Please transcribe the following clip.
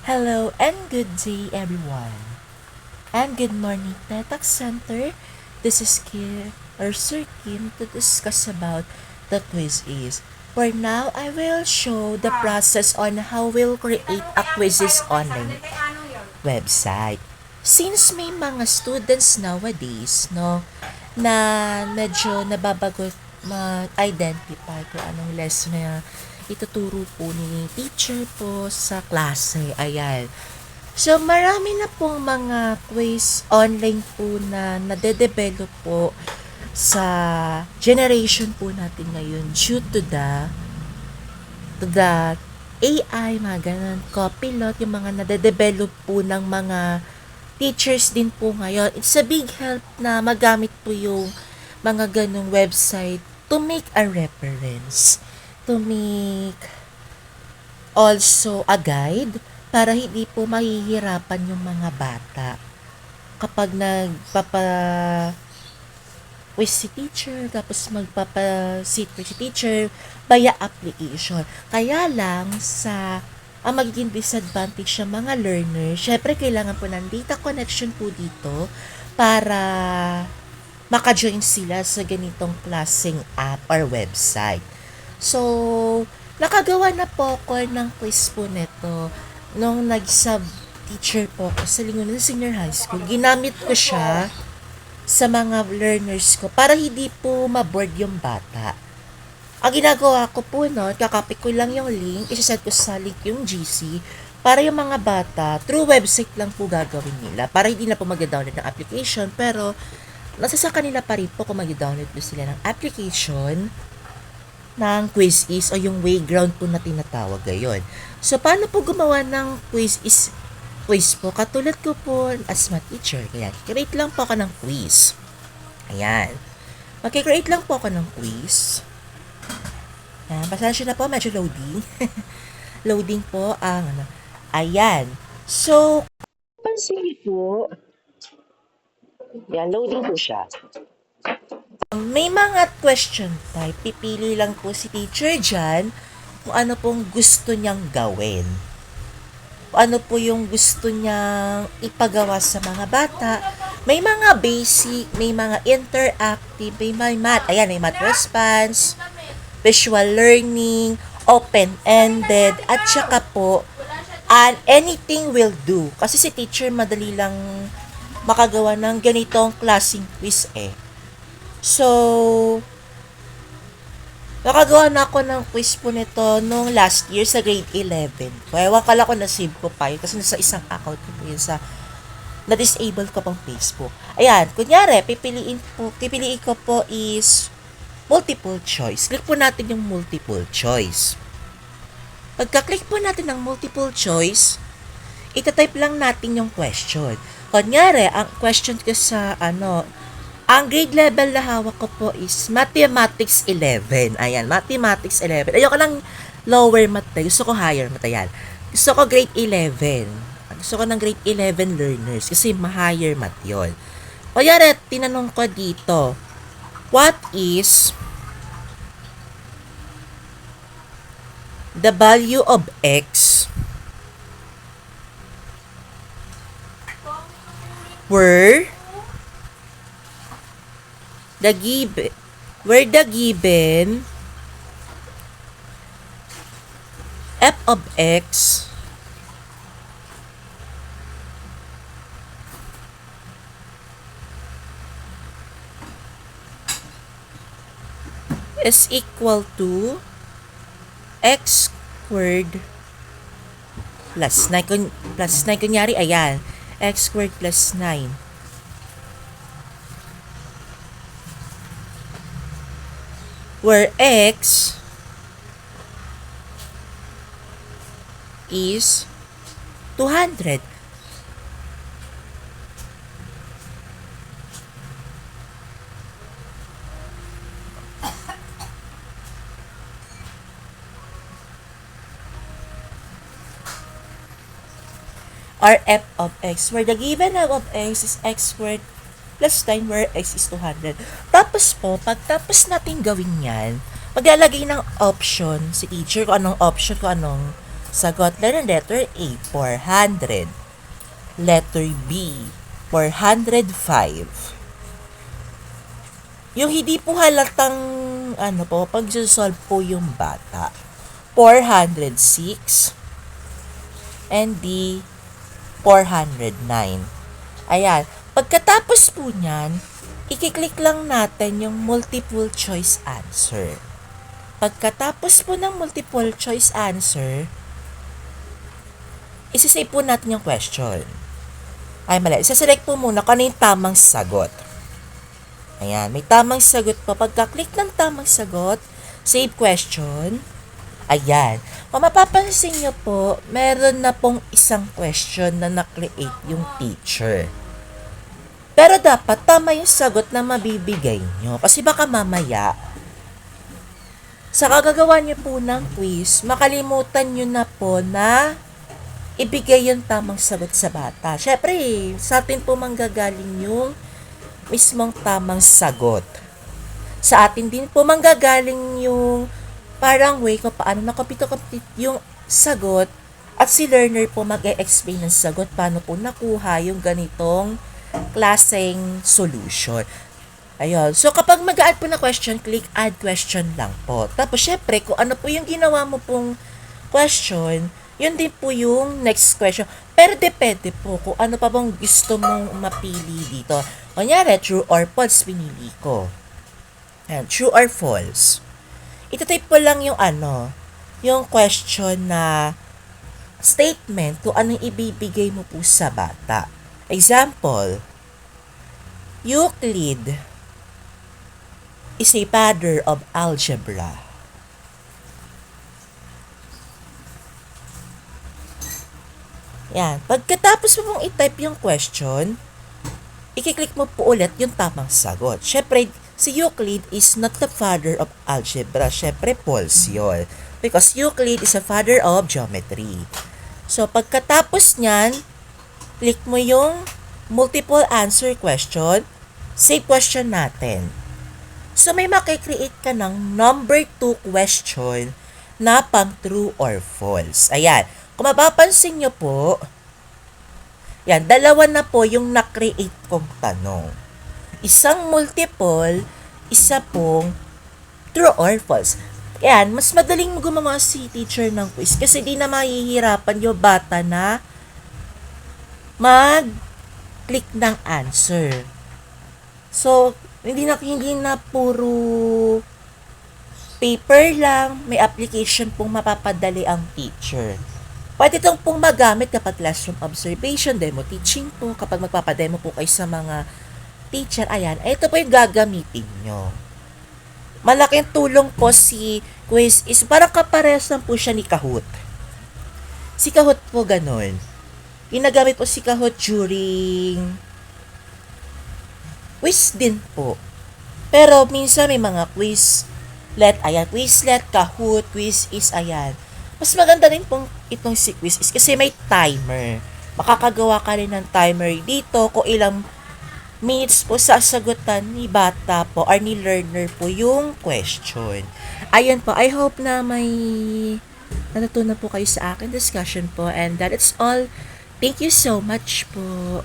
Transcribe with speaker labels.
Speaker 1: Hello and good day, everyone. And good morning, Tetak Center. This is Kim or Sir Kim to discuss about the quiz is. For now, I will show the process on how we'll create a quizzes online website. Since may mga students nowadays, no, na medyo nababagot mag-identify kung anong lesson na ituturo po ni teacher po sa klase. Ayan. So, marami na pong mga quiz online po na nade-develop po sa generation po natin ngayon due to the AI, mga ganun, copilot, yung mga nade-develop po ng mga teachers din po ngayon. It's a big help na magamit po yung mga ganung website to make a reference, to make also a guide para hindi po mahihirapan yung mga bata kapag quiz si teacher, tapos magpapa-sit si teacher via application. Kaya lang ang magiging disadvantage ng mga learner, syempre kailangan po ng data connection po dito para maka-join sila sa ganitong klaseng app or website. So, nakagawa na po ako ng quiz po nito nung nag-sub teacher po ako sa Lingayen Senior High School. Ginamit ko siya sa mga learners ko para hindi po maboard yung bata. Ang ginagawa ko po kakopy ko lang yung link, isaset ko sa link yung GC para yung mga bata, through website lang po gagawin nila para hindi na po mag-download ng application, pero nasa sa kanila pa rin po kung mag-download po sila ng application ng Quiz-Is o yung Wayground po na tinatawag ngayon. So, paano po gumawa ng quiz po? Katulad ko po as math teacher. Kaya, create lang po ako ng quiz. Ayan. Mag-create lang po ako ng quiz. Ayan. Pasensya na po, medyo loading. Loading po ang Ayan. So, pansin niyo po, yan, loading po siya. May mga question type, pipili lang po si teacher dyan kung ano pong gusto niyang gawin. Kung ano po yung gusto niyang ipagawa sa mga bata. May mga basic, may mga interactive, may math. Ayan, may math response, visual learning, open-ended, at saka po, and anything will do. Kasi si teacher madali lang makagawa ng ganitong klaseng quiz eh. So, nakagawa na ako ng quiz po nito nung last year sa grade 11. Ewan kala ko na-save ko pa yun kasi nasa isang account ko po yun sa na-disable ko pang Facebook. Ayan, kunyari, pipiliin ko po is multiple choice. Click po natin yung multiple choice. Pagka-click po natin ng multiple choice, itatype lang natin yung question. Kunyari, ang question ko sa ang grade level na hawak ko po is Mathematics 11. Ayan, Mathematics 11. Ayoko lang lower math. Gusto ko higher math. Ayan. Gusto ko grade 11. Gusto ko ng grade 11 learners kasi ma-higher math yun. Kunyari, tinanong ko dito, what is the value of x where the given f of x is equal to x squared plus 9. Kunyari, ayan, x squared plus 9. Where x is 200. Or f of x, where the given f of x is x squared plus 9, where x is 200. Tapos po, pagtapos natin gawin yan, maglalagay ng option si teacher kung anong option, kung anong Sagot letter A, 400. Letter B, 405. Yung hindi po halatang pag-solve po yung bata. 406 and D, 409. Ayan. Pagkatapos po niyan, i-click lang natin yung multiple choice answer. Pagkatapos po ng multiple choice answer, isi-save po natin yung question. Ay, mali. Isa-select po muna kung ano yung tamang sagot. Ayan, may tamang sagot po. Pagka-click ng tamang sagot, save question. Ayan. Kung mapapansin nyo po, meron na pong isang question na na-create yung teacher. Pero dapat tama yung sagot na mabibigay nyo. Kasi baka mamaya, sa kagagawa nyo po ng quiz, makalimutan nyo na po na ibigay yung tamang sagot sa bata. Syempre, sa atin po manggagaling yung mismong tamang sagot. Sa atin din po manggagaling yung parang way kung paano nakapito-complete yung sagot at si learner po mag-e-explain ng sagot paano po nakuha yung ganitong klaseng solution. Ayun. So, kapag mag-add po na question, click add question lang po. Tapos, syempre, kung ano po yung ginawa mo pong question, yun din po yung next question. Pero depende po kung ano pa bang gusto mong mapili dito. Kunyari, true or false, pinili ko. Ayan, true or false. Ito-type po lang yung yung question na statement kung anong ibibigay mo po sa bata. Example, Euclid is a father of algebra. Yan. Pagkatapos mo pong i-type yung question, i-click mo po ulit yung tamang sagot. Syempre, si Euclid is not the father of algebra. Syempre, false yun. Because Euclid is a father of geometry. So, pagkatapos nyan, click mo yung multiple answer question, save question natin. So, may makikreate ka ng number 2 question na pang true or false. Ayan. Kung mapapansin nyo po, yan, dalawa na po yung na-create kong tanong. Isang multiple, isa pong true or false. Yan, mas madaling gumawa si teacher ng quiz kasi di na mahihirapan yung bata na mag-click ng answer. So, hindi na puro paper lang, may application pong mapapadali ang teacher. Pwede itong pong magamit kapag classroom observation, demo teaching po, kapag magpapademo po kayo sa mga teacher, ayan, ito po yung gagamitin nyo. Malaking tulong po si quiz is parang kapares lang po siya ni Kahoot. Si Kahoot po ganun. Ginagamit po si Kahoot during quiz din po. Pero minsan may mga Quizlet, ayan, Quizlet, Kahoot, quiz is, ayan. Mas maganda rin pong itong si quiz is kasi may timer. Makakagawa ka rin ng timer dito kung ilang minutes po sasagutan ni bata po or ni learner po yung question. Ayun po, I hope na may natutunan po kayo sa akin discussion po and that it's all. Thank you so much po.